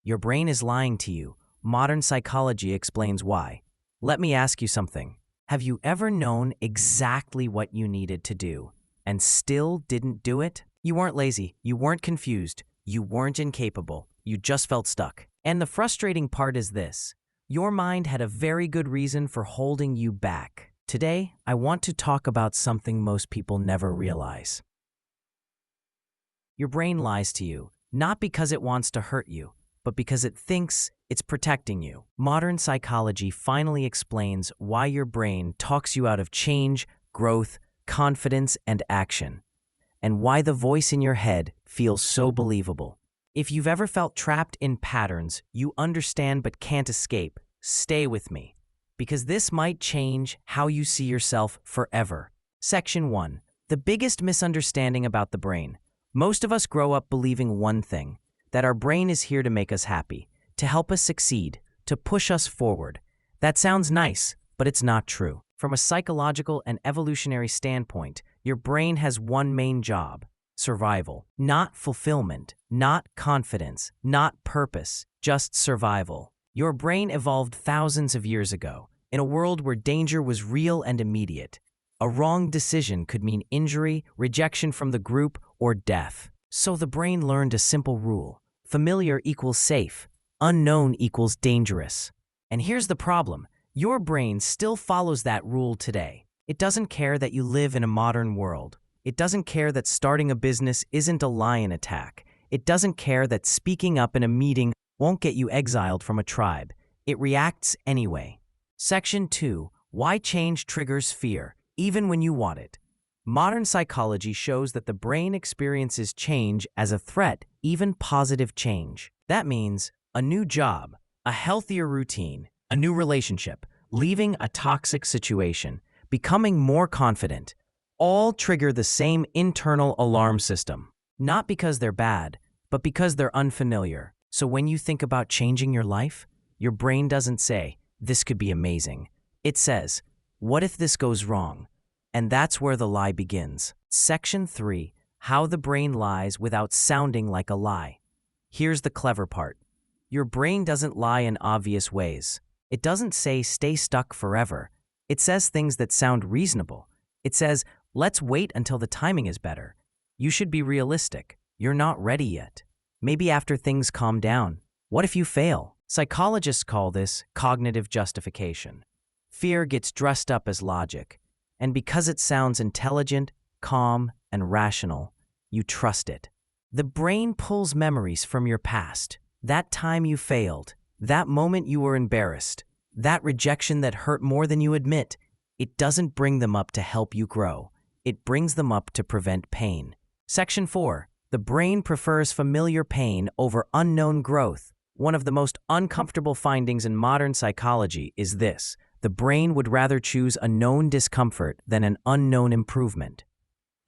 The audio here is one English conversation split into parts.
Your brain is lying to you. Modern psychology explains why. Let me ask you something. Have you ever known exactly what you needed to do and still didn't do it? You weren't lazy, you weren't confused, you weren't incapable, you just felt stuck. And the frustrating part is this: your mind had a very good reason for holding you back. Today, I want to talk about something most people never realize. Your brain lies to you, not because it wants to hurt you, but because it thinks it's protecting you. Modern psychology finally explains why your brain talks you out of change, growth, confidence, and action, and why the voice in your head feels so believable. If you've ever felt trapped in patterns you understand but can't escape, stay with me, because this might change how you see yourself forever. Section 1. The biggest misunderstanding about the brain. Most of us grow up believing one thing: that our brain is here to make us happy, to help us succeed, to push us forward. That sounds nice, but it's not true. From a psychological and evolutionary standpoint, your brain has one main job: survival. Not fulfillment, not confidence, not purpose, just survival. Your brain evolved thousands of years ago, in a world where danger was real and immediate. A wrong decision could mean injury, rejection from the group, or death. So the brain learned a simple rule: familiar equals safe, unknown equals dangerous. And here's the problem: your brain still follows that rule today. It doesn't care that you live in a modern world. It doesn't care that starting a business isn't a lion attack. It doesn't care that speaking up in a meeting won't get you exiled from a tribe. It reacts anyway. Section 2. Why change triggers fear, even when you want it. Modern psychology shows that the brain experiences change as a threat, even positive change. That means a new job, a healthier routine, a new relationship, leaving a toxic situation, becoming more confident, all trigger the same internal alarm system. Not because they're bad, but because they're unfamiliar. So when you think about changing your life, your brain doesn't say, "This could be amazing." It says, "What if this goes wrong?" And that's where the lie begins. Section 3. How the brain lies without sounding like a lie. Here's the clever part. Your brain doesn't lie in obvious ways. It doesn't say stay stuck forever. It says things that sound reasonable. It says, let's wait until the timing is better. You should be realistic. You're not ready yet. Maybe after things calm down. What if you fail? Psychologists call this cognitive justification. Fear gets dressed up as logic. And because it sounds intelligent, calm, and rational, you trust it. The brain pulls memories from your past. That time you failed, that moment you were embarrassed, that rejection that hurt more than you admit. It doesn't bring them up to help you grow. It brings them up to prevent pain. Section 4. The brain prefers familiar pain over unknown growth. One of the most uncomfortable findings in modern psychology is this: the brain would rather choose a known discomfort than an unknown improvement.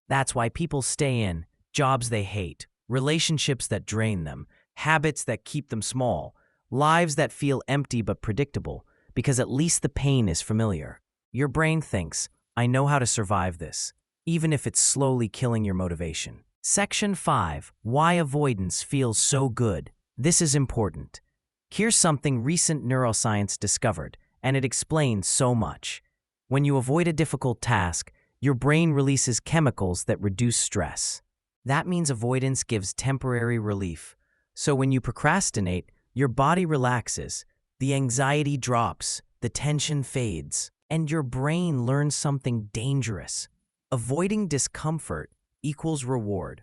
That's why people stay in jobs they hate, relationships that drain them, habits that keep them small, lives that feel empty but predictable, because at least the pain is familiar. Your brain thinks, I know how to survive this, even if it's slowly killing your motivation. Section 5. Why avoidance feels so good. This is important. Here's something recent neuroscience discovered, and it explains so much. When you avoid a difficult task, your brain releases chemicals that reduce stress. That means avoidance gives temporary relief. So when you procrastinate, your body relaxes, the anxiety drops, the tension fades, and your brain learns something dangerous. Avoiding discomfort equals reward.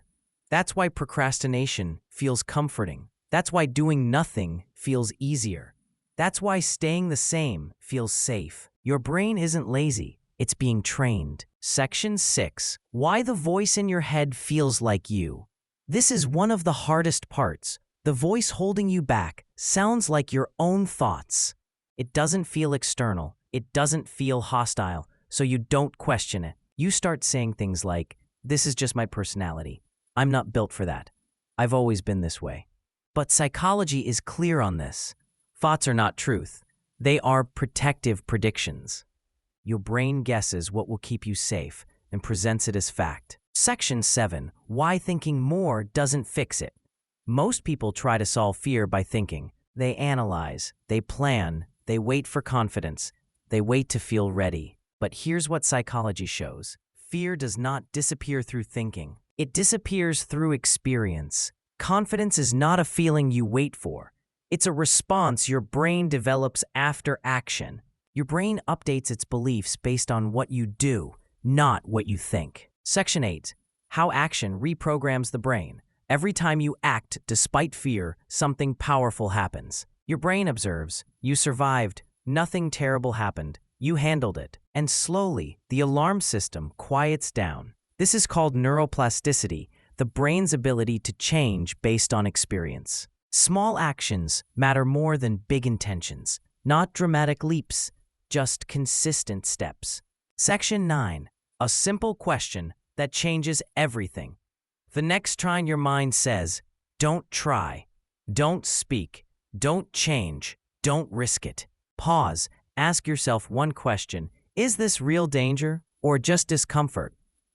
That's why procrastination feels comforting. That's why doing nothing feels easier. That's why staying the same feels safe. Your brain isn't lazy, it's being trained. Section 6. Why the voice in your head feels like you. This is one of the hardest parts. The voice holding you back sounds like your own thoughts. It doesn't feel external. It doesn't feel hostile, so you don't question it. You start saying things like, this is just my personality. I'm not built for that. I've always been this way. But psychology is clear on this. Thoughts are not truth. They are protective predictions. Your brain guesses what will keep you safe and presents it as fact. Section 7. Why thinking more doesn't fix it. Most people try to solve fear by thinking. They analyze, they plan, they wait for confidence, they wait to feel ready. But here's what psychology shows. Fear does not disappear through thinking. It disappears through experience. Confidence is not a feeling you wait for. It's a response your brain develops after action. Your brain updates its beliefs based on what you do, not what you think. Section 8. How action reprograms the brain. Every time you act despite fear, something powerful happens. Your brain observes, you survived, nothing terrible happened, you handled it, and slowly, the alarm system quiets down. This is called neuroplasticity, the brain's ability to change based on experience. Small actions matter more than big intentions, not dramatic leaps, just consistent steps. Section 9. A simple question that changes everything. The next time your mind says, don't try, don't speak, don't change, don't risk it. Pause, ask yourself one question. Is this real danger or just discomfort?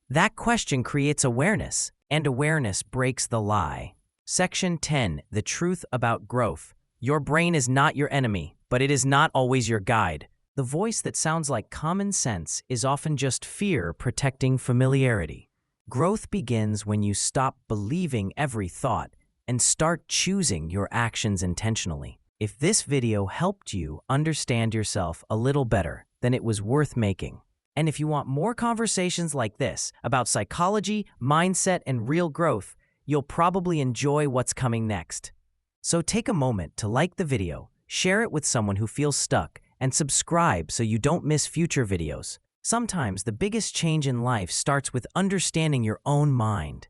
That question creates awareness, and awareness breaks the lie. Section 10. The truth about growth. Your brain is not your enemy, but it is not always your guide. The voice that sounds like common sense is often just fear protecting familiarity. Growth begins when you stop believing every thought and start choosing your actions intentionally. If this video helped you understand yourself a little better, then it was worth making. And if you want more conversations like this about psychology, mindset, and real growth, you'll probably enjoy what's coming next. So take a moment to like the video, share it with someone who feels stuck, and subscribe so you don't miss future videos. Sometimes the biggest change in life starts with understanding your own mind.